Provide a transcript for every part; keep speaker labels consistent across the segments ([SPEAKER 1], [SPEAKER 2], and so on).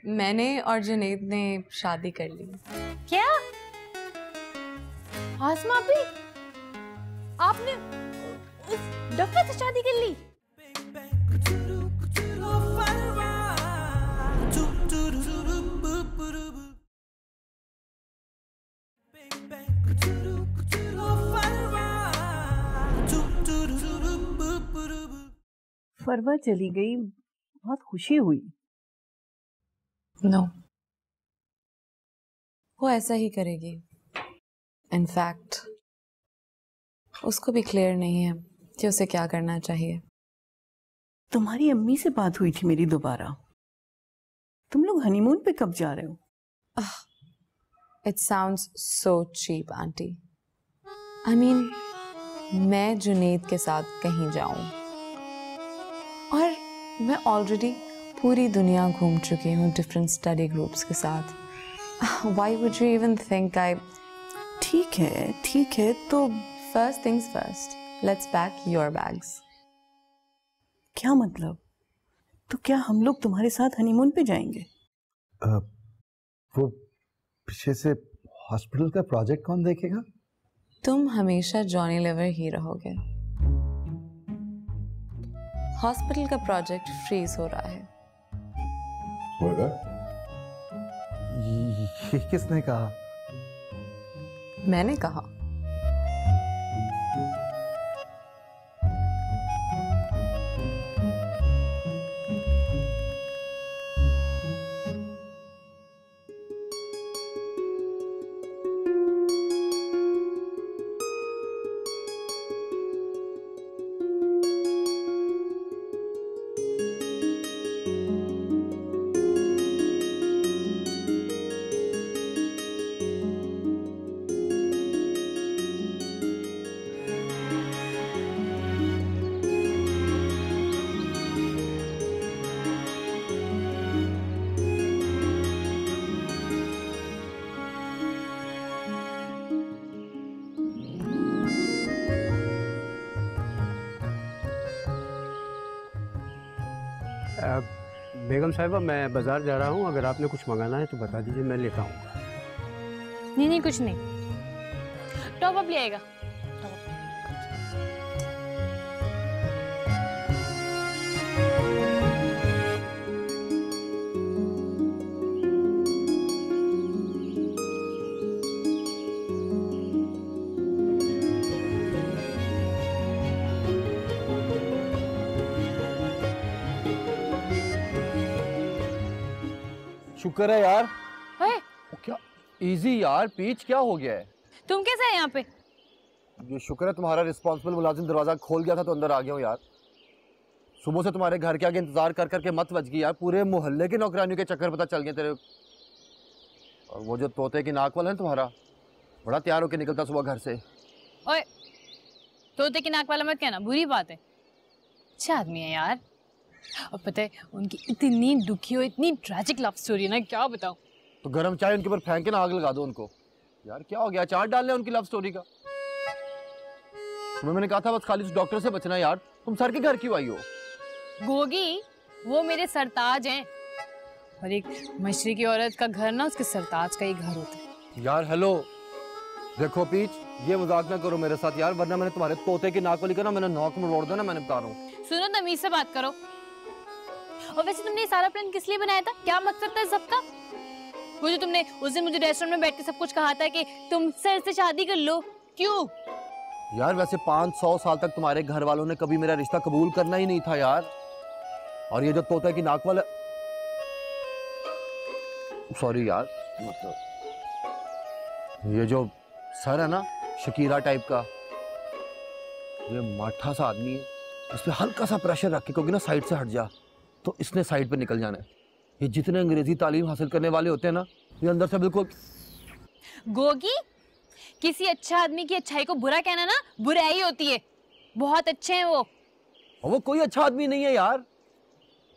[SPEAKER 1] मैंने और जुनैद ने शादी कर ली।
[SPEAKER 2] क्या? आसमा भी? आपने उस डफे से शादी कर ली?
[SPEAKER 3] फरवा चली गई, बहुत खुशी हुई।
[SPEAKER 1] नो, वो ऐसा ही करेगी। इनफैक्ट उसको भी क्लियर नहीं है कि उसे क्या करना चाहिए।
[SPEAKER 3] तुम्हारी अम्मी से बात हुई थी मेरी दोबारा। तुम लोग हनीमून पे कब जा रहे हो?
[SPEAKER 1] It sounds so cheap aunty. I mean, मैं जुनैद के साथ कहीं जाऊं, और मैं ऑलरेडी पूरी दुनिया घूम चुकी हूँ डिफरेंट स्टडी ग्रुप्स के साथ। Why would you even think I?
[SPEAKER 3] ठीक है तो
[SPEAKER 1] First things first, let's pack your bags.
[SPEAKER 3] क्या मतलब? तो क्या हम लोग तुम्हारे साथ हनीमून पे जाएंगे?
[SPEAKER 4] वो पीछे से हॉस्पिटल का प्रोजेक्ट कौन देखेगा?
[SPEAKER 1] तुम हमेशा जॉनी लिवर ही रहोगे। हॉस्पिटल का प्रोजेक्ट फ्रीज हो रहा है।
[SPEAKER 4] होगा? ये किसने कहा?
[SPEAKER 1] मैंने कहा।
[SPEAKER 5] बेगम साहिबा, मैं बाजार जा रहा हूँ, अगर आपने कुछ मंगाना है तो बता दीजिए, मैं लेता आऊँगा।
[SPEAKER 2] नहीं कुछ नहीं, टॉप अप ले आएगा।
[SPEAKER 6] शुक्र है यार।
[SPEAKER 2] क्या
[SPEAKER 6] इजी यार, पीच क्या हो गया है?
[SPEAKER 2] तुम कैसे है यहाँ पे?
[SPEAKER 6] ये शुक्र है तुम्हारा रिस्पॉन्सिबल मुलाजिम दरवाजा खोल गया था तो अंदर आ गया हूँ यार। सुबह से तुम्हारे घर के आगे इंतजार कर करके मत बच गई यार, पूरे मोहल्ले के नौकरानियों के चक्कर पता चल गए तेरे। और वो जो तोते की नाक वाला है तुम्हारा, बड़ा तैयार होकर निकलता सुबह घर से।
[SPEAKER 2] ओए, तोते की नाक वाला मत कहना, बुरी बात है। अच्छा आदमी है यार, और पता है उनकी इतनी दुखी और इतनी ट्रैजिक लव स्टोरी है ना, क्या बताऊं।
[SPEAKER 6] तो गर्म चाय उनके ऊपर फेंक के ना आग लगा दो उनको। यार क्या हो गया, चार डालने उनकी लव स्टोरी का। तुम्हें मैंने कहा था बस खाली उस डॉक्टर से बचना यार, तुम सर के घर क्यों आई हो?
[SPEAKER 2] गोगी, वो मेरे सरताज हैं, और एक मशरकी औरत का घर ना उसके सरताज का ही घर होता है।
[SPEAKER 6] यार हेलो, देखो पीच, ये मजाक ना करो मेरे साथ यार, वरना मैंने तुम्हारे तोते की नाक वाली का ना मैंने नौक में रोड़ देना, मैंने बता रहा हूँ।
[SPEAKER 2] सुनो, तमीज से बात करो। और वैसे तुमने ये सारा प्लान किस लिए बनाया था? क्या मकसद था सबका? वो जो तुमने उस दिन मुझे रेस्टोरेंट में बैठ के सब कुछ कहा था कि तुम सर से शादी कर लो, क्यों?
[SPEAKER 6] यार वैसे 500 साल तक तुम्हारे घर वालों ने कभी मेरा रिश्ता कबूल करना ही नहीं था यार। और ये जो तोता की नाक वाला, सॉरी यार, मतलब ये जो सर है ना शकीरा टाइप का, ये माठा सा आदमी है, इस पे हल्का सा प्रेशर रख के क्योंकि ना साइड से हट जा तो इसने साइड पे निकल जाना है। ये जितने अंग्रेजी तालीम हासिल करने वाले होते हैं ना, ये अंदर से बिल्कुल।
[SPEAKER 2] गोगी, किसी अच्छा आदमी की अच्छाई को बुरा कहना ना बुराई होती है। बहुत अच्छे हैं वो।
[SPEAKER 6] और वो कोई अच्छा आदमी नहीं है यार,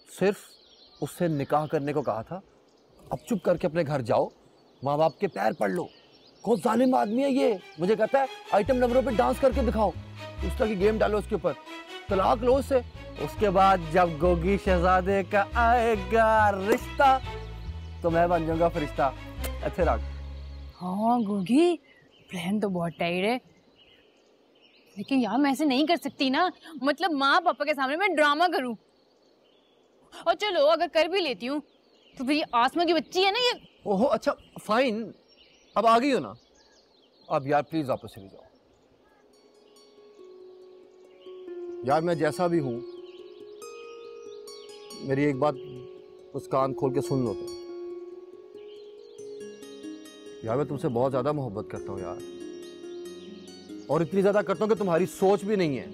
[SPEAKER 6] सिर्फ उससे निकाह करने को कहा था। अब चुप करके अपने घर जाओ, माँ बाप के पैर पड़ लो। कौन जालिम आदमी है ये, मुझे कहता है आइटम नंबरों पे डांस करके दिखाओ, उस तरह की गेम डालो उसके ऊपर, तलाक लो उससे। उसके बाद जब गोगी शहजादे का आएगा रिश्ता तो मैं बन जाऊंगा फरिश्ता। अच्छे रख।
[SPEAKER 2] हाँ गोगी, प्लान तो बहुत टाइट है, लेकिन यार मैं ऐसे नहीं कर सकती ना। मतलब माँ पापा के सामने मैं ड्रामा करूं। और चलो अगर कर भी लेती हूँ तो फिर ये आसमा की बच्ची है ना ये।
[SPEAKER 6] ओहो अच्छा फाइन, अब आ गई हो ना। अब यार प्लीज वापस चली जाओ। यार मैं जैसा भी हूं, मेरी एक बात बस कान खोल के सुन लो तुम। यार मैं तुमसे बहुत ज्यादा मोहब्बत करता हूँ यार, और इतनी ज्यादा करता हूँ कि तुम्हारी सोच भी नहीं है।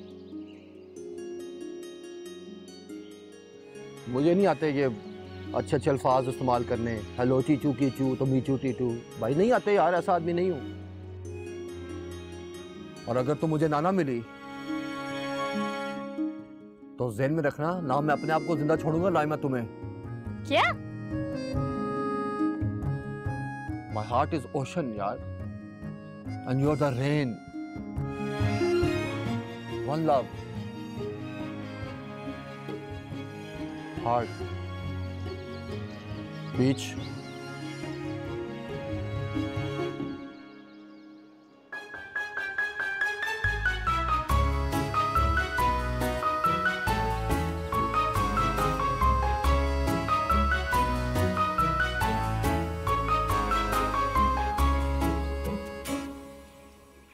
[SPEAKER 6] मुझे नहीं आते ये अच्छे अच्छे अल्फाज इस्तेमाल करने, हेलो चीचू कीचू तो मीचू टीटू, भाई नहीं आते यार, ऐसा आदमी नहीं हूं। और अगर तुम मुझे नाना मिली तो ज़हन में रखना, ना मैं अपने आप को जिंदा छोड़ूंगा ना मैं तुम्हें।
[SPEAKER 2] क्या?
[SPEAKER 6] My heart is ocean यार, and you're the rain. One love. Heart. Beach.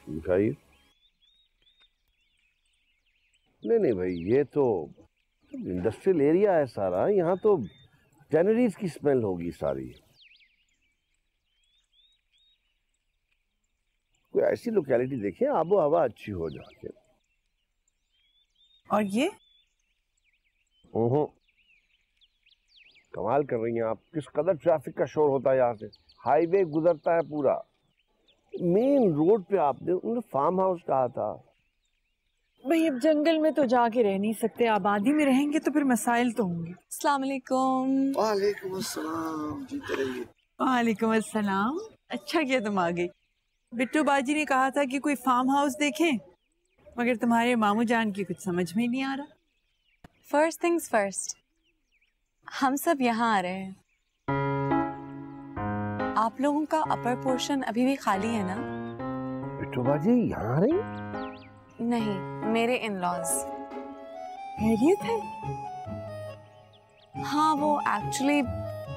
[SPEAKER 7] दिखाइए। नहीं नहीं भाई, ये तो इंडस्ट्रियल एरिया है सारा, यहाँ तो टेनरीज की स्मेल होगी सारी। कोई ऐसी लोकेलिटी देखें आबो हवा अच्छी हो जाके।
[SPEAKER 3] और ये
[SPEAKER 7] कमाल कर रही हैं आप, किस कदर ट्रैफिक का शोर होता है यहाँ से। हाईवे गुजरता है पूरा, मेन रोड पे आपने उन्होंने फार्म हाउस कहा था।
[SPEAKER 3] भाई अब जंगल में तो जाके रह नहीं सकते, आबादी में रहेंगे तो फिर मसाइल तो होंगे।
[SPEAKER 1] अस्सलाम वालेकुम।
[SPEAKER 4] वालेकुम अस्सलाम, जीते रहिए।
[SPEAKER 3] वालेकुम अस्सलाम। अच्छा किया तुम आ गई। बिट्टू बाजी ने कहा था कि कोई फार्म हाउस देखें, मगर तुम्हारे मामू जान की कुछ समझ में नहीं आ रहा।
[SPEAKER 1] फर्स्ट थिंग्स फर्स्ट, हम सब यहाँ आ रहे हैं। आप लोगों का अपर पोर्शन अभी भी खाली है ना?
[SPEAKER 7] बिट्टू बाजी यहाँ रही?
[SPEAKER 1] नहीं, मेरे इन लॉज।
[SPEAKER 3] खैरियत है?
[SPEAKER 1] हाँ, वो एक्चुअली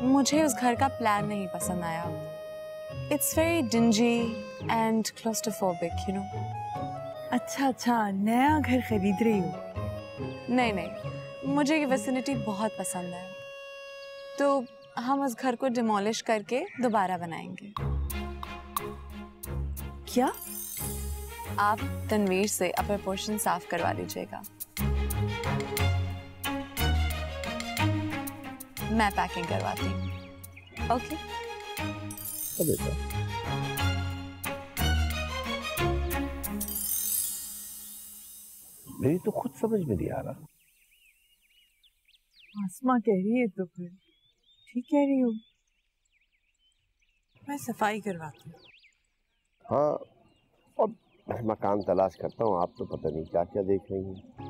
[SPEAKER 1] मुझे उस घर का प्लान नहीं पसंद आया। It's very dingy and claustrophobic, you know.
[SPEAKER 3] अच्छा अच्छा, नया घर खरीद रही हो?
[SPEAKER 1] नहीं नहीं, मुझे ये विसिनिटी बहुत पसंद है, तो हम उस घर को डिमोलिश करके दोबारा बनाएंगे।
[SPEAKER 3] क्या?
[SPEAKER 1] आप तनवीर से अपर पोर्शन साफ करवा लीजिएगा, मैं पैकिंग करवाती हूँ। ओके?
[SPEAKER 7] मेरी तो खुद समझ में नहीं आ रहा।
[SPEAKER 3] आसमा कह रही है तो फिर ठीक कह रही हो। मैं सफाई करवाती हूँ।
[SPEAKER 7] हाँ, और मैं मकान तलाश करता हूँ, आप तो पता नहीं क्या क्या देख रही हैं।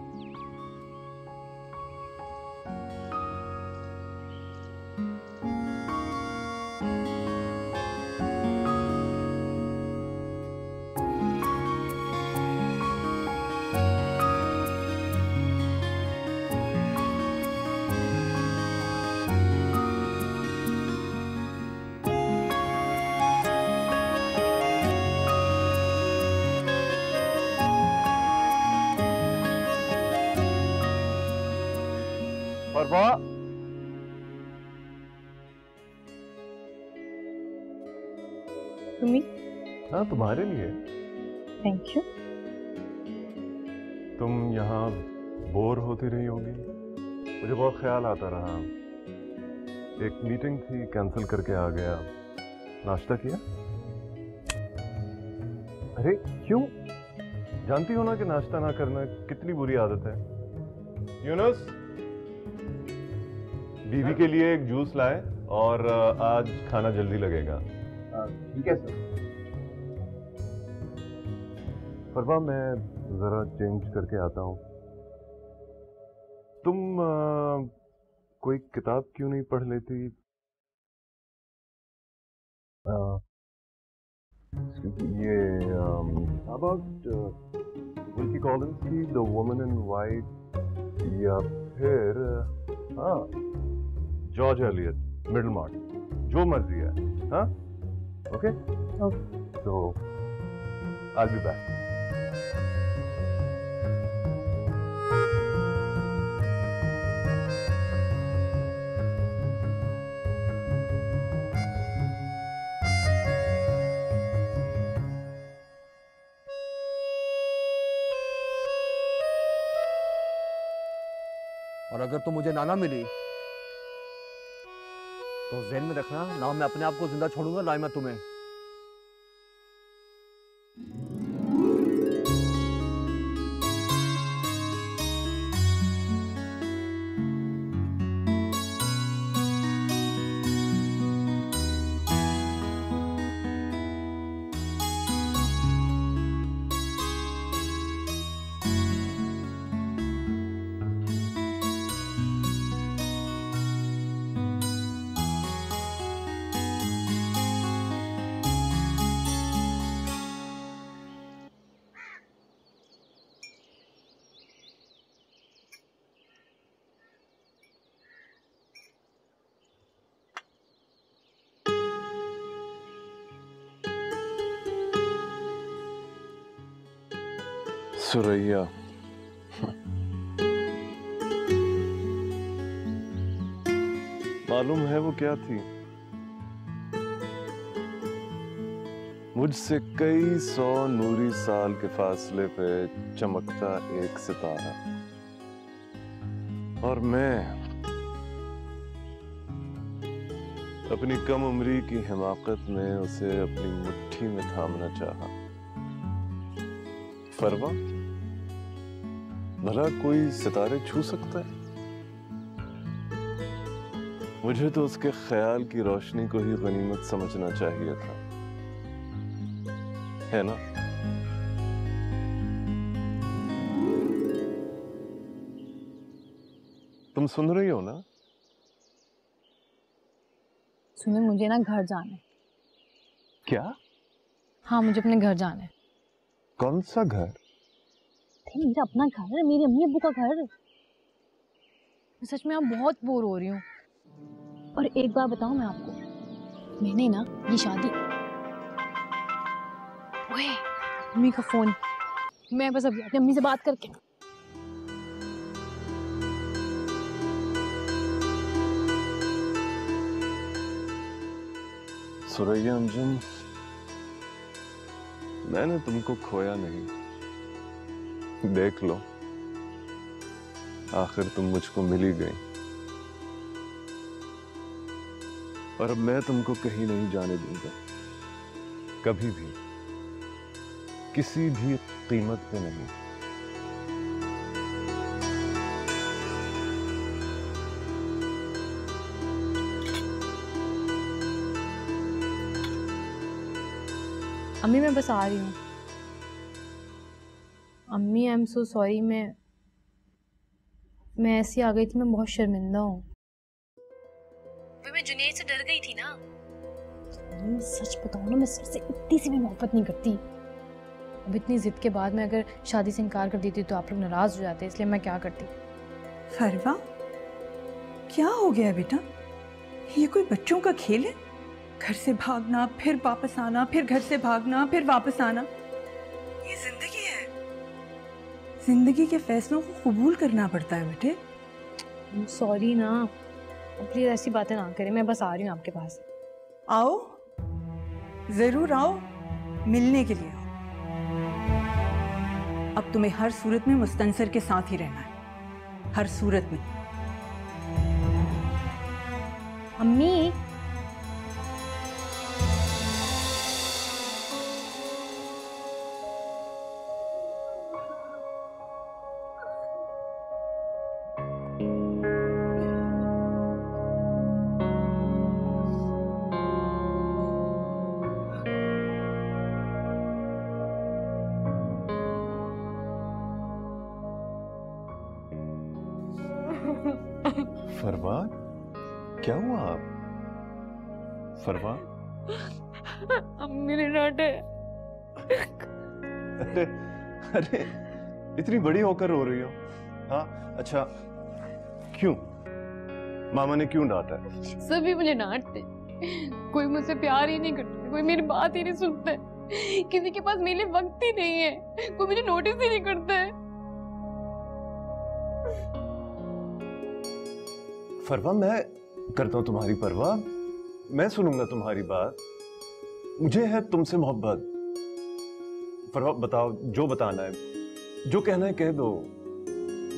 [SPEAKER 7] परवा,
[SPEAKER 8] हाँ तुम्हारे लिए।
[SPEAKER 2] Thank you.
[SPEAKER 8] तुम यहाँ बोर होती रही होगी, मुझे बहुत ख्याल आता रहा। एक मीटिंग थी, कैंसिल करके आ गया। नाश्ता किया? अरे क्यों? जानती हो ना कि नाश्ता ना करना कितनी बुरी आदत है। यूनुस, बीवी के लिए एक जूस लाए, और आज खाना जल्दी लगेगा।
[SPEAKER 6] ठीक है सर।
[SPEAKER 8] परवा, मैं जरा चेंज करके आता हूँ। तुम कोई किताब क्यों नहीं पढ़ लेती? ये अबाउट विल्की कॉलिंस की द वुमन इन वाइट, या फिर हाँ जॉर्ज एलियट मिडल मार्क, जो मर्जी है। हाँ ओके, तो आई बी बैक।
[SPEAKER 6] और अगर तुम मुझे नाना मिली तो ज़हन में रखना, ना मैं अपने आप को जिंदा छोड़ूंगा ना मैं तुम्हें।
[SPEAKER 8] सुरैया, मालूम है वो क्या थी? मुझसे कई 100 नूरी साल के फासले पे चमकता एक सितारा, और मैं अपनी कम उम्री की हिमाकत में उसे अपनी मुट्ठी में थामना चाहा। फरवा, भला कोई सितारे छू सकता है? मुझे तो उसके ख्याल की रोशनी को ही गनीमत समझना चाहिए था, है ना? तुम सुन रही हो ना?
[SPEAKER 2] सुनो, मुझे ना घर जाना है।
[SPEAKER 8] क्या?
[SPEAKER 2] हाँ, मुझे अपने घर जाना है।
[SPEAKER 8] कौन सा घर?
[SPEAKER 2] मेरा अपना घर है, मेरी अम्मी अब्बू का घर। मैं सच में यहाँ बहुत बोर हो रही हूँ। और एक बार बताऊँ मैं आपको, मैंने ना ये शादी, ओए अम्मी का फोन, मैं बस अभी अपनी अम्मी से बात करके।
[SPEAKER 8] सुरैया अंजुम, मैंने तुमको खोया नहीं। देख लो, आखिर तुम मुझको मिल ही गई, और अब मैं तुमको कहीं नहीं जाने दूंगा, कभी भी, किसी भी कीमत पे नहीं।
[SPEAKER 2] अम्मी मैं बस आ रही हूँ। अम्मी आई एम सो सॉरी, मैं ऐसी आ गई थी, मैं बहुत शर्मिंदा हूँ। मैं जुनैद से डर गई थी ना। मैं सच बताऊँ ना, मैं सर से इतनी सी भी मोहब्बत नहीं करती। अब इतनी जिद के बाद मैं अगर शादी से इनकार कर देती तो आप लोग नाराज हो जाते, इसलिए मैं क्या करती।
[SPEAKER 3] फरवा, क्या हो गया बेटा? ये कोई बच्चों का खेल है? घर से भागना, फिर वापस आना, फिर घर से भागना, फिर वापस आना, ये जिंदगी है। जिंदगी के फैसलों को कबूल करना पड़ता है बेटे।
[SPEAKER 2] सॉरी ना, प्लीज ऐसी बातें ना करें, मैं बस आ रही हूँ आपके पास।
[SPEAKER 3] आओ, जरूर आओ, मिलने के लिए आओ। अब तुम्हें हर सूरत में मुस्तनसर के साथ ही रहना है, हर सूरत में।
[SPEAKER 2] अम्मी,
[SPEAKER 8] फरवा, क्या हुआ आप? फरवा,
[SPEAKER 2] अम्मी ने डांटे।
[SPEAKER 8] अरे अरे इतनी बड़ी होकर रो रही हो? हाँ अच्छा, क्यों? मामा ने क्यों डांटा?
[SPEAKER 2] सभी मुझे डांटते, कोई मुझसे प्यार ही नहीं करता, कोई मेरी बात ही नहीं सुनता है, किसी के पास मेरे लिए वक्त ही नहीं है, कोई मुझे नोटिस ही नहीं करता है।
[SPEAKER 8] फरवा, मैं करता हूँ तुम्हारी परवाह, मैं सुनूंगा तुम्हारी बात, मुझे है तुमसे मोहब्बत। फरवा बताओ, जो बताना है, जो कहना है कह दो।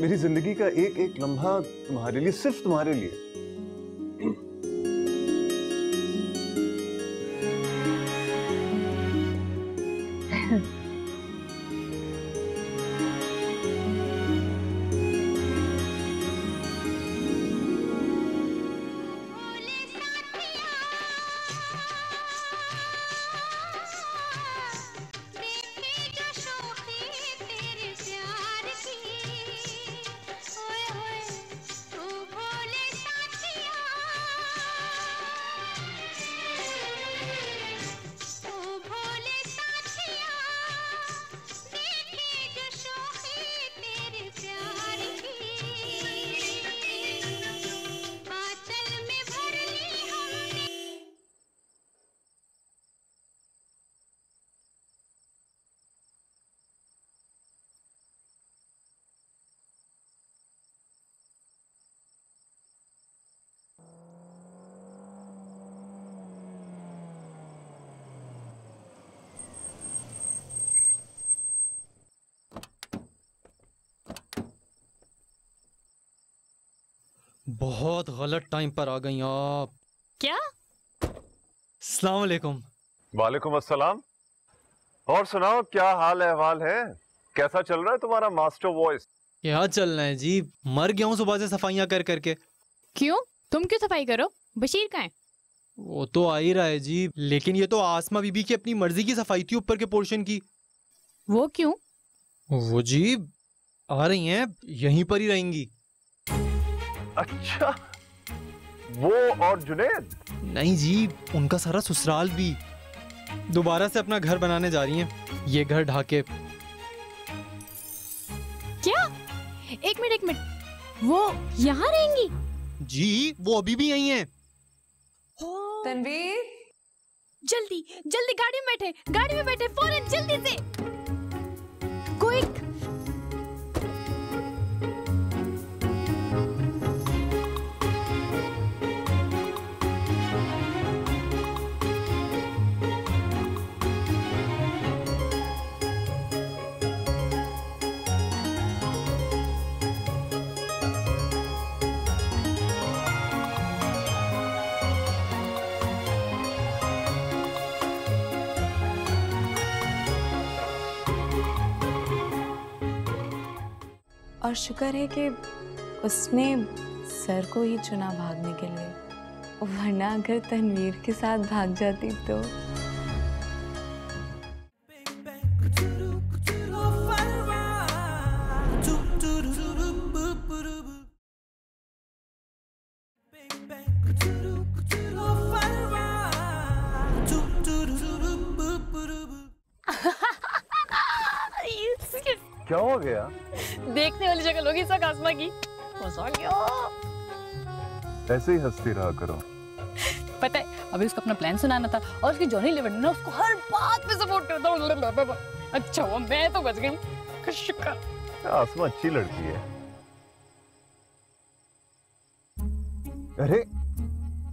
[SPEAKER 8] मेरी जिंदगी का एक एक लम्हा तुम्हारे लिए, सिर्फ तुम्हारे लिए।
[SPEAKER 9] बहुत गलत टाइम पर आ गई आप।
[SPEAKER 2] क्या?
[SPEAKER 9] अस्सलाम वालेकुम।
[SPEAKER 8] वालेकुम अस्सलाम। और सुनाओ, क्या हाल अहवाल है? कैसा चल रहा है तुम्हारा मास्टर वॉइस?
[SPEAKER 9] क्या चलना है जी, मर गया हूँ सुबह से सफाइयाँ कर करके।
[SPEAKER 2] क्यों? तुम क्यों सफाई करो? बशीर कहाँ है?
[SPEAKER 9] वो तो आ ही रहा है जी, लेकिन ये तो आसमा बीबी की अपनी मर्जी की सफाई थी ऊपर के पोर्शन की।
[SPEAKER 2] वो क्यों?
[SPEAKER 9] वो जी आ रही हैं, यहीं पर ही रहेंगी।
[SPEAKER 8] अच्छा, वो और जुनैद?
[SPEAKER 9] नहीं जी, उनका सारा ससुराल भी दोबारा से अपना घर बनाने जा रही हैं, ये घर ढाके।
[SPEAKER 2] क्या? एक मिनट, वो यहाँ रहेंगी?
[SPEAKER 9] जी, वो अभी भी यहीं हैं।
[SPEAKER 1] तनवीर,
[SPEAKER 2] जल्दी जल्दी गाड़ी में बैठे फौरन, जल्दी से, क्विक।
[SPEAKER 1] और शुक्र है कि उसने सर को ही चुना भागने के लिए, वरना अगर तनवीर के साथ भाग जाती तो।
[SPEAKER 8] क्या हो गया?
[SPEAKER 2] देखने वाली शक्ल होगी सब आसमा की। मजा आ गया।
[SPEAKER 8] ऐसे ही हंसती रहा करो।
[SPEAKER 2] पता है, अभी उसको अपना प्लान सुनाना था और उसकी जॉनी लीवर ने ना उसको हर बात पे सपोर्ट करता था। अच्छा हुआ मैं तो बच गई। शुक्र।
[SPEAKER 8] आसमा अच्छी लड़की है। अरे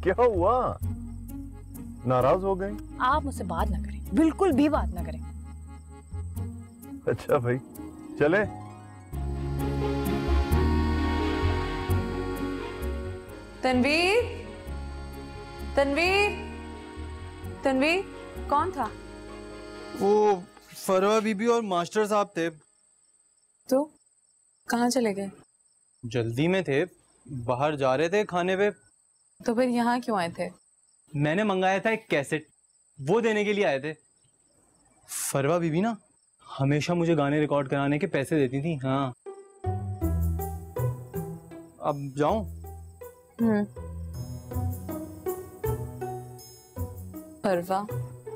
[SPEAKER 8] क्या हुआ? नाराज हो गई?
[SPEAKER 2] आप मुझसे बात ना करें, बिल्कुल भी बात ना करें।
[SPEAKER 8] अच्छा भाई, चले।
[SPEAKER 1] तनवीर, तनवीर, तनवीर, कौन था?
[SPEAKER 9] वो फरवा बीबी और मास्टर साहब थे।
[SPEAKER 1] तो कहाँ चले गए?
[SPEAKER 9] जल्दी में थे, बाहर जा रहे थे खाने पे।
[SPEAKER 1] तो फिर यहाँ क्यों आए थे?
[SPEAKER 9] मैंने मंगाया था एक कैसेट, वो देने के लिए आए थे। फरवा बीबी ना हमेशा मुझे गाने रिकॉर्ड कराने के पैसे देती थी। हाँ, अब जाऊं?
[SPEAKER 1] फरवा,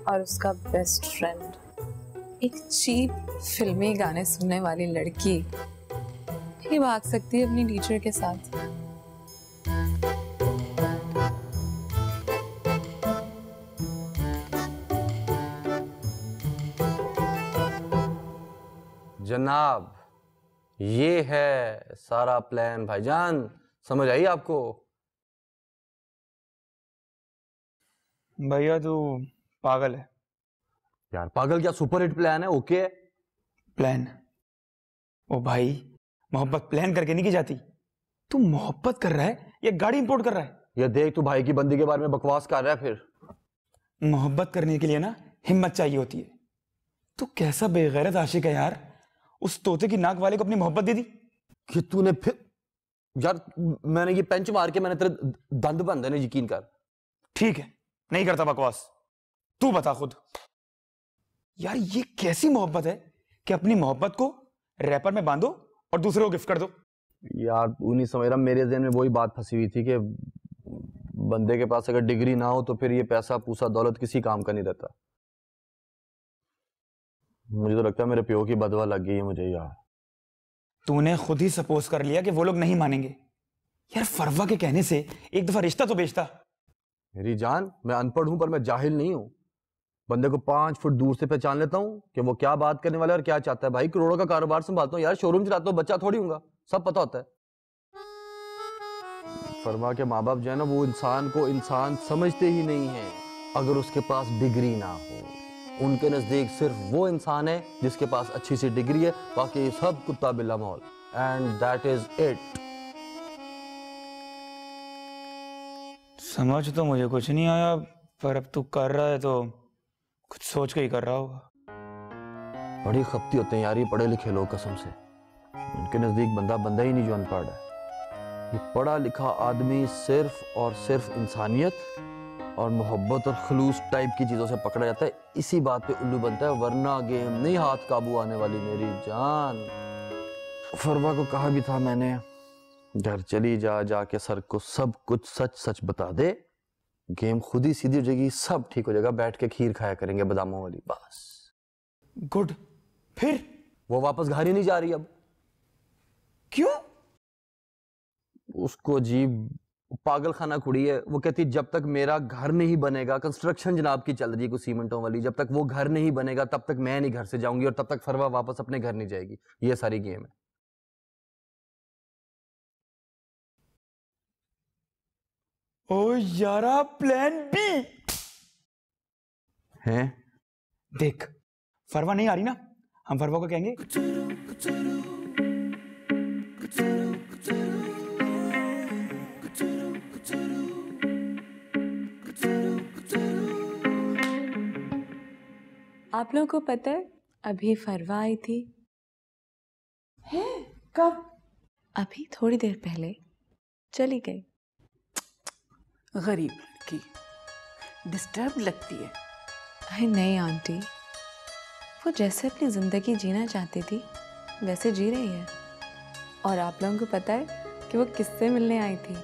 [SPEAKER 1] और उसका बेस्ट फ्रेंड, एक चीप फिल्मी गाने सुनने वाली लड़की ही भाग सकती है अपनी टीचर के साथ।
[SPEAKER 6] जनाब, ये है सारा प्लान भाईजान, समझ आई आपको?
[SPEAKER 10] भैया तू पागल है
[SPEAKER 6] यार। पागल क्या, सुपर हिट प्लान है, ओके है।
[SPEAKER 10] प्लान? ओ भाई, मोहब्बत प्लान करके नहीं की जाती। तू मोहब्बत कर रहा है या गाड़ी इंपोर्ट कर रहा है?
[SPEAKER 6] ये देख, तू भाई की बंदी के बारे में बकवास कर रहा है। फिर
[SPEAKER 10] मोहब्बत करने के लिए ना हिम्मत चाहिए होती है। तू कैसा बेगैरत आशिक है यार, उस तोते की नाक वाले को अपनी मोहब्बत दे दी।
[SPEAKER 6] कि तूने फिर यार, मैंने ये पेंच मार के मैंने तेरे दंद बंद है, यकीन कर।
[SPEAKER 10] ठीक है, नहीं करता बकवास, तू बता खुद। यार ये कैसी मोहब्बत है कि अपनी मोहब्बत को रैपर में बांधो और दूसरे को गिफ्ट कर दो।
[SPEAKER 6] यार तू नहीं समझ रहा, मेरे ज़हन में वही बात फंसी हुई थी कि बंदे के पास अगर डिग्री ना हो तो फिर ये पैसा पूसा दौलत किसी काम का नहीं रहता। मुझे तो लगता है मेरे प्यो की बदवा लग गई है मुझे यार।
[SPEAKER 10] तूने खुद ही सपोज कर लिया कि वो लोग नहीं मानेंगे। यार फरवा के कहने से एक दफा रिश्ता तो बेचता।
[SPEAKER 6] मेरी जान, मैं अनपढ़ हूं पर मैं जाहिल नहीं हूं। बंदे को 5 फुट दूर से पहचान लेता हूं कि वो क्या बात करने वाला है और क्या चाहता है। भाई करोड़ों का कारोबार संभालता हूं यार, शोरूम चलाता हूं, बच्चा थोड़ी हूंगा, सब पता होता है। फरमा के माँ बाप जो है ना, वो इंसान को इंसान समझते ही नहीं है अगर उसके पास डिग्री ना हो। उनके नजदीक सिर्फ वो इंसान है जिसके पास अच्छी सी डिग्री है, बाकी सब कुत्ता बिल्ला मौल। And that is it.
[SPEAKER 10] समझ तो मुझे कुछ नहीं आया, पर अब तू कर रहा है तो कुछ सोच के ही कर रहा होगा।
[SPEAKER 6] बड़ी खपती होते हैं यार ये पढ़े लिखे लोग, कसम से। उनके नजदीक बंदा बंदा ही नहीं जो अनपढ़ है। ये पढ़ा लिखा आदमी सिर्फ और सिर्फ इंसानियत और मोहब्बत और खलूस टाइप की चीजों से पकड़ा जाता है। इसी बात पे उल्लू बनता है, वरना गेम नहीं हाथ काबू आने वाली मेरी जान। फरवा को कहा भी था मैंने, घर चली जा, जाके सर को सब कुछ सच सच बता दे, गेम खुद ही सीधी हो जाएगी, सब ठीक हो जाएगा, बैठ के खीर खाया करेंगे बादामों वाली, बस।
[SPEAKER 10] गुड। फिर
[SPEAKER 6] वो वापस घर ही नहीं जा रही अब।
[SPEAKER 10] क्यों?
[SPEAKER 6] उसको अजीब पागल खाना खुड़ी है। वो कहती जब तक मेरा घर नहीं बनेगा, कंस्ट्रक्शन जनाब की चल रही है कुछ सीमेंटों वाली, जब तक वो घर नहीं बनेगा तब तक मैं नहीं घर से जाऊंगी और तब तक फरवा वापस अपने घर नहीं जाएगी। ये सारी गेम है।
[SPEAKER 10] ओ यारा, प्लान बी
[SPEAKER 6] है।
[SPEAKER 10] देख, फरवा नहीं आ रही ना, हम फरवा को कहेंगे
[SPEAKER 1] आप लोगों को पता है अभी फरवा आई थी?
[SPEAKER 3] है? कब?
[SPEAKER 1] अभी थोड़ी देर पहले चली गई।
[SPEAKER 3] गरीब लड़की, डिस्टर्ब लगती है।
[SPEAKER 1] अरे नहीं आंटी, वो जैसे अपनी जिंदगी जीना चाहती थी वैसे जी रही है। और आप लोगों को पता है कि वो किससे मिलने आई थी?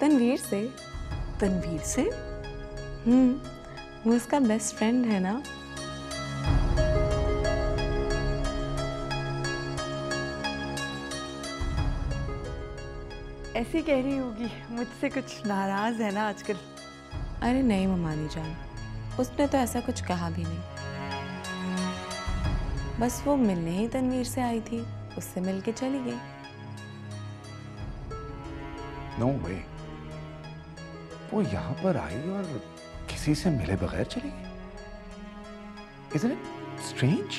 [SPEAKER 1] तनवीर से।
[SPEAKER 3] तनवीर से?
[SPEAKER 1] वो उसका बेस्ट फ्रेंड है ना।
[SPEAKER 3] ऐसी कह रही होगी, मुझसे कुछ नाराज है ना आजकल।
[SPEAKER 1] अरे नहीं ममानी जान, उसने तो ऐसा कुछ कहा भी नहीं। बस वो मिलने ही तनवीर से आई थी, उससे मिलके चली गई।
[SPEAKER 11] नो वे, वो यहाँ पर आई और किसी से मिले बगैर चली गई। Isn't it strange?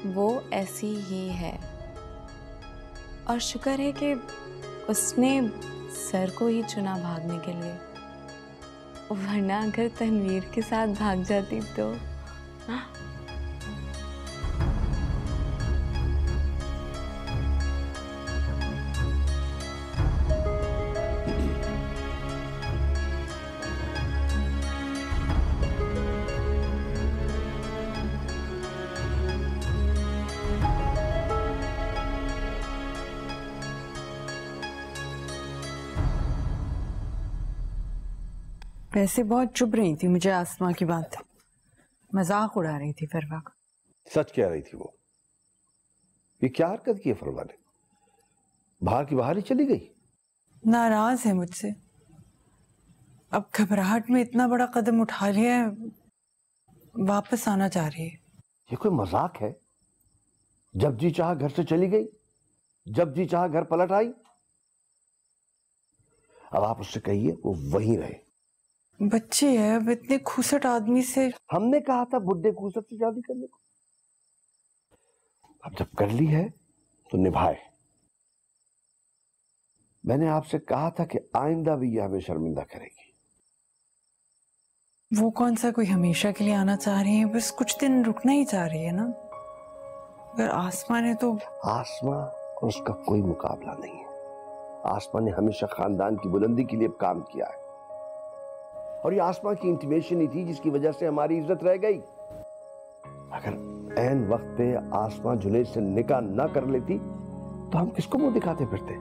[SPEAKER 1] वो ऐसी ही है और शुक्र है कि उसने सर को ही चुना भागने के लिए, वरना अगर तनवीर के साथ भाग जाती तो
[SPEAKER 3] वैसे बहुत चुभ रही थी मुझे आसमा की बात, मजाक उड़ा रही थी फरवा का।
[SPEAKER 7] सच कह रही थी वो। ये क्या हरकत की है फरवा ने? बाहर की बाहर ही चली गई।
[SPEAKER 3] नाराज है मुझसे। अब घबराहट में इतना बड़ा कदम उठा लिया है, वापस आना चाह रही है।
[SPEAKER 7] ये कोई मजाक है? जब जी चाहा घर से चली गई, जब जी चाहा घर पलट आई। अब आप उससे कहिए वो वहीं रहे।
[SPEAKER 3] बच्ची है, अब इतने खूसट आदमी से।
[SPEAKER 7] हमने कहा था बुड्ढे खूसट से शादी करने को। अब जब कर ली है तो निभाए। मैंने आपसे कहा था कि आइंदा भी ये हमें शर्मिंदा करेगी।
[SPEAKER 3] वो कौन सा कोई हमेशा के लिए आना चाह रही है, बस कुछ दिन रुकना ही चाह रही है ना। अगर आसमा ने तो
[SPEAKER 7] आसमा और उसका कोई मुकाबला नहीं है। आसमा ने हमेशा खानदान की बुलंदी के लिए काम किया है और ये आसमा की इंटीमेशन ही थी जिसकी वजह से हमारी इज्जत रह गई। अगर ऐन वक्त पे आसमा जुनैद से निकाह ना कर लेती तो हम किसको मुंह दिखाते फिरते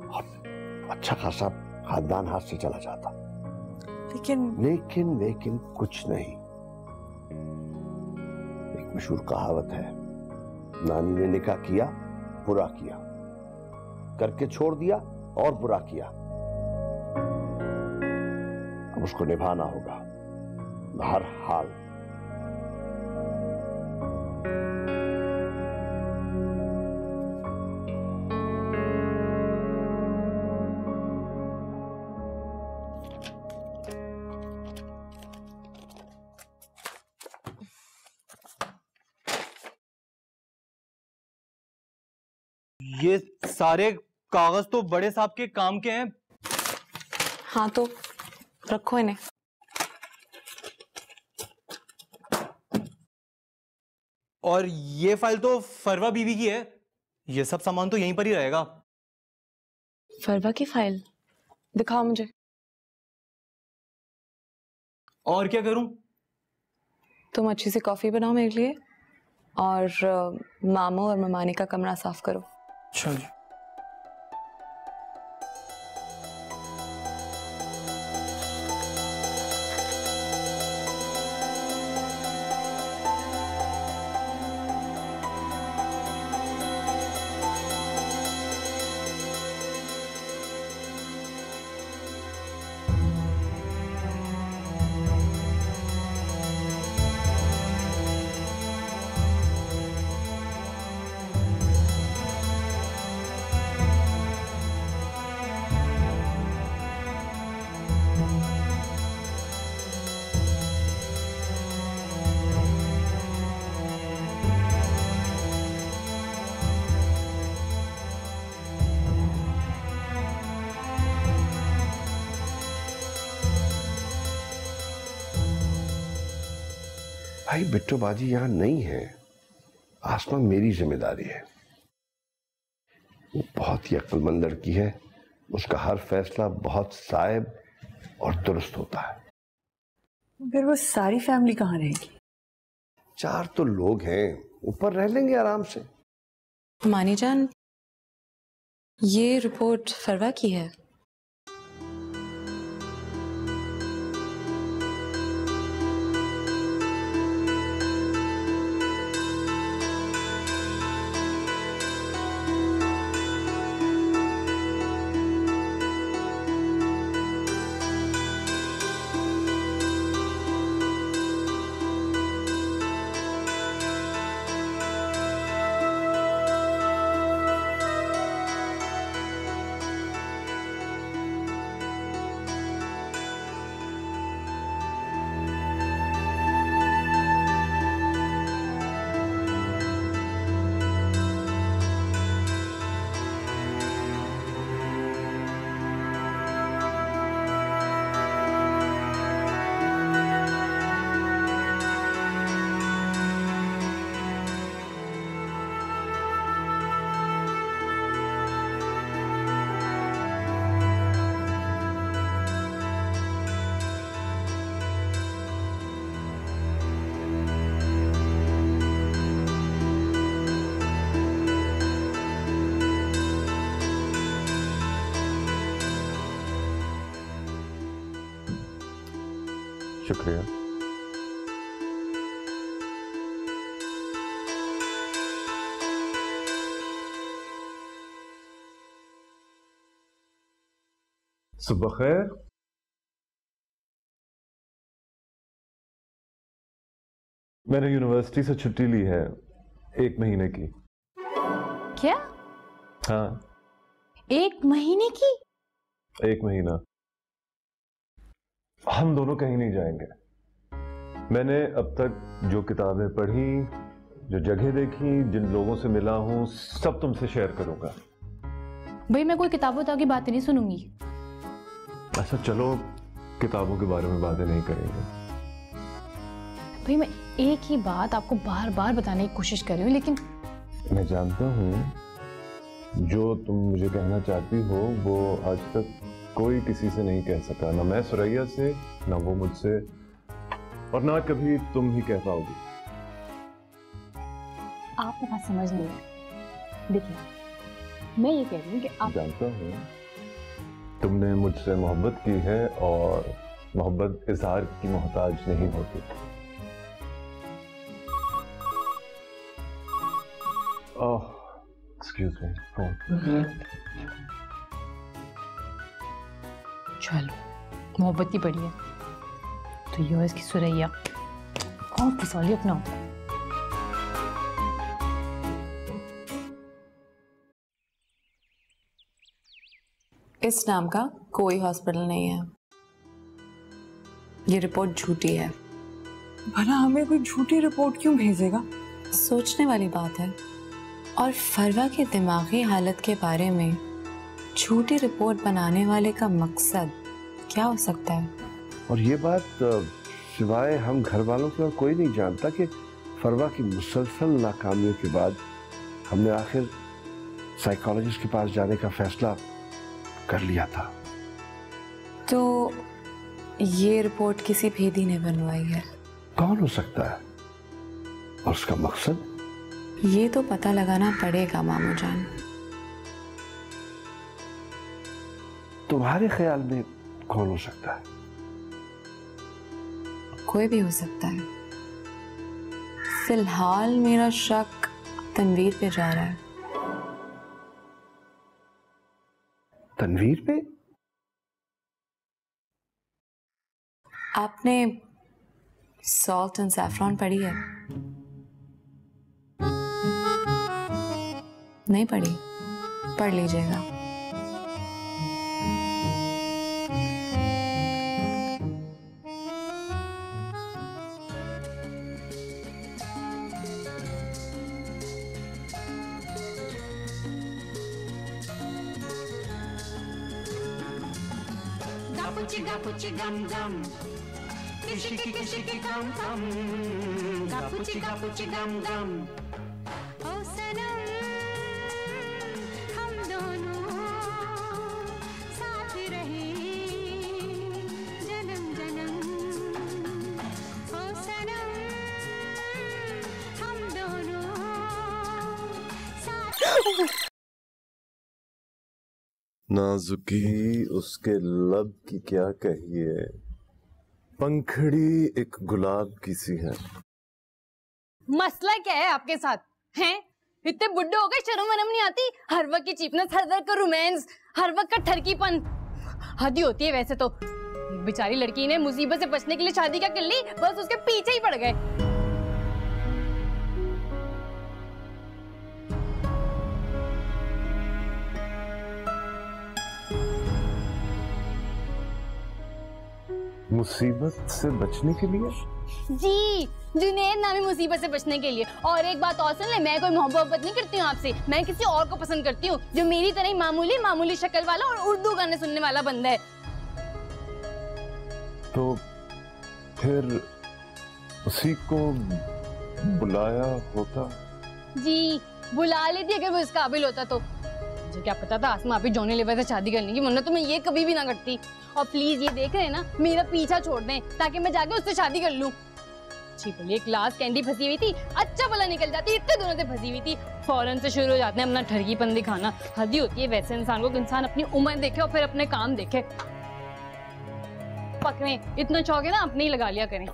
[SPEAKER 7] और अच्छा खासा खानदान हाथ से चला जाता। लेकिन कुछ नहीं। एक मशहूर कहावत है, नानी ने निकाह किया, बुरा किया, करके छोड़ दिया और बुरा किया। अब उसको निभाना होगा हर हाल।
[SPEAKER 9] ये सारे कागज तो बड़े साहब के काम के हैं।
[SPEAKER 1] हाँ तो रखो इन्हें।
[SPEAKER 9] और ये फाइल तो फरवा बीवी की है। ये सब सामान तो यहीं पर ही रहेगा।
[SPEAKER 1] फरवा की फाइल दिखाओ मुझे।
[SPEAKER 9] और क्या करूं?
[SPEAKER 1] तुम अच्छी सी कॉफी बनाओ मेरे लिए और मामू और ममानी का कमरा साफ करो।
[SPEAKER 9] अच्छा जी।
[SPEAKER 7] भाई बिट्टू बाजी यहां नहीं है। आसमा मेरी जिम्मेदारी है। वो बहुत ही अक्लमंद लड़की है। उसका हर फैसला बहुत साइब और दुरुस्त होता है।
[SPEAKER 3] फिर वो सारी फैमिली कहाँ रहेगी?
[SPEAKER 7] 4 तो लोग हैं, ऊपर रह लेंगे आराम से।
[SPEAKER 1] मानी जान, ये रिपोर्ट फरवा की है।
[SPEAKER 8] शुक्रिया। सुबह खैर। मैंने यूनिवर्सिटी से छुट्टी ली है 1 महीने की।
[SPEAKER 2] क्या?
[SPEAKER 8] हाँ,
[SPEAKER 2] 1 महीने की?
[SPEAKER 8] 1 महीना। हम दोनों कहीं नहीं जाएंगे। मैंने अब तक जो किताबें पढ़ी, जो जगह देखी, जिन लोगों से मिला हूं, सब तुमसे शेयर करूंगा।
[SPEAKER 2] भाई मैं कोई किताबों की बातें नहीं सुनूंगी।
[SPEAKER 8] अच्छा चलो, किताबों के बारे में बातें नहीं करेंगे।
[SPEAKER 2] भाई मैं एक ही बात आपको बार बार बताने की कोशिश कर रही हूँ, लेकिन
[SPEAKER 8] मैं जानता हूँ जो तुम मुझे कहना चाहती हो वो आज तक कोई किसी से नहीं कह सका, ना मैं सुरैया से, ना वो मुझसे, और ना कभी तुम ही कह पाओगी।
[SPEAKER 2] आपको बात समझ नहीं है। देखिए मैं ये कह रही हूँ कि आप
[SPEAKER 8] जानता हूँ तुमने मुझसे मोहब्बत की है और मोहब्बत इजहार की मोहताज नहीं होती। Oh excuse me, phone.
[SPEAKER 2] चलो मोहब्बत की पड़ी है तो ये इसकी सुरैया और फसौली अपना।
[SPEAKER 1] इस नाम का कोई हॉस्पिटल नहीं है। ये रिपोर्ट झूठी है।
[SPEAKER 3] भला हमें कोई झूठी रिपोर्ट क्यों भेजेगा?
[SPEAKER 1] सोचने वाली बात है। और फरवा के दिमागी हालत के बारे में झूठी रिपोर्ट बनाने वाले का मकसद क्या हो सकता है?
[SPEAKER 7] और ये बात सिवाय हम घर वालों के और कोई नहीं जानता कि फरवा की मुसलसल नाकामियों के बाद हमने आखिर साइकोलॉजिस्ट के पास जाने का फैसला कर लिया था।
[SPEAKER 1] तो ये रिपोर्ट किसी भेदी ने बनवाई है।
[SPEAKER 7] कौन हो सकता है और उसका मकसद?
[SPEAKER 1] ये तो पता लगाना पड़ेगा मामू जान।
[SPEAKER 7] तुम्हारे ख्याल में कौन हो सकता है?
[SPEAKER 1] कोई भी हो सकता है। फिलहाल मेरा शक तनवीर पे जा रहा है।
[SPEAKER 7] तनवीर पे?
[SPEAKER 1] आपने सॉल्ट एंड सैफरॉन पढ़ी है? नहीं पढ़ी? पढ़ लीजिएगा।
[SPEAKER 12] Gapuchi gum gum, kishiki gum gum, gapuchi gum gum. ओ सनम हम दोनों साथ रहे जन्म जन्म। ओ सनम हम दोनों साथ।
[SPEAKER 8] नाजुकी उसके लब की क्या कहिए, पंखड़ी एक गुलाब की सी है।
[SPEAKER 2] मसला क्या है आपके साथ हैं? इतने बुड्ढे हो गए, शर्म वरम नहीं आती? हर वक्त की चीपनेस, हर वक्त का रोमांस, हर वक्त का ठरकीपन, हद ही होती है। वैसे तो बेचारी लड़की ने मुसीबत से बचने के लिए शादी क्या कर ली, बस उसके पीछे ही पड़ गए।
[SPEAKER 8] मुसीबत से बचने के लिए?
[SPEAKER 2] जी, जुनैद नामी मुसीबत से बचने के लिए। और एक बात और सुन ले, मैं कोई मोहब्बत नहीं करती हूँ आपसे, मैं किसी और को पसंद करती हूँ जो मेरी तरह ही मामूली शक्ल वाला और उर्दू गाने सुनने वाला बंदा है।
[SPEAKER 8] तो फिर उसी को बुलाया होता?
[SPEAKER 2] जी, बुला लेती अगर वो इस काबिल होता तो। मुझे क्या पता था आसमा आप ही जॉनी लीवर से शादी करने की, वरना तो मैं ये कभी भी ना करती। और प्लीज ये देख रहे हैं ना, मेरा पीछा छोड़ दें ताकि मैं जाके उससे शादी कर लूं। अच्छी भली एक ग्लास कैंडी फंसी हुई थी, अच्छा भला निकल जाती, इतने दोनों से फंसी हुई थी, फौरन से शुरू हो जाते हैं अपना ठरकीपन दिखाना। हद ही होती है वैसे इंसान को, इंसान अपनी उम्र देखे और फिर अपने काम देखे। पकड़े, इतना चौके ना अपने ही लगा लिया करें।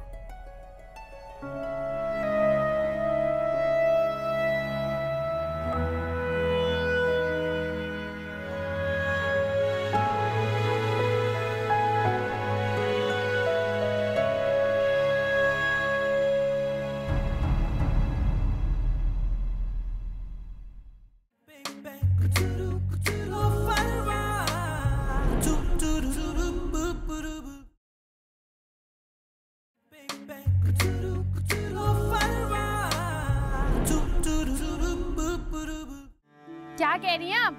[SPEAKER 2] क्या कह रही हैं आप?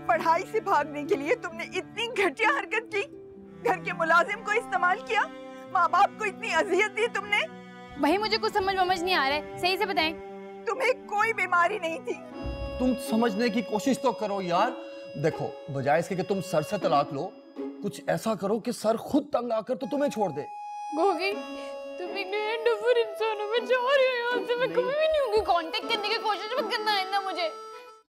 [SPEAKER 3] पढ़ाई से भागने के लिए तुमने इतनी घटिया हरकत की, घर के मुलाजिम को इस्तेमाल किया, माँ बाप को इतनी अजियत दी तुमने।
[SPEAKER 2] भाई मुझे कुछ समझ नहीं आ रहा है, सही से बताएं।
[SPEAKER 3] तुम्हें कोई बीमारी नहीं थी।
[SPEAKER 6] तुम समझने की कोशिश तो करो यार। देखो, बजाय इसके कि तुम सर से तलाक लो, कुछ ऐसा करो कि सर खुद तंग आकर तो तुम्हें छोड़ दे।
[SPEAKER 2] गोगी, तुम एक डफर इंसान हो, मैं जा रही हूँ यहाँ से। मैं कभी भी नहीं होंगी, कांटेक्ट करने की कोशिश मत करना है ना मुझे।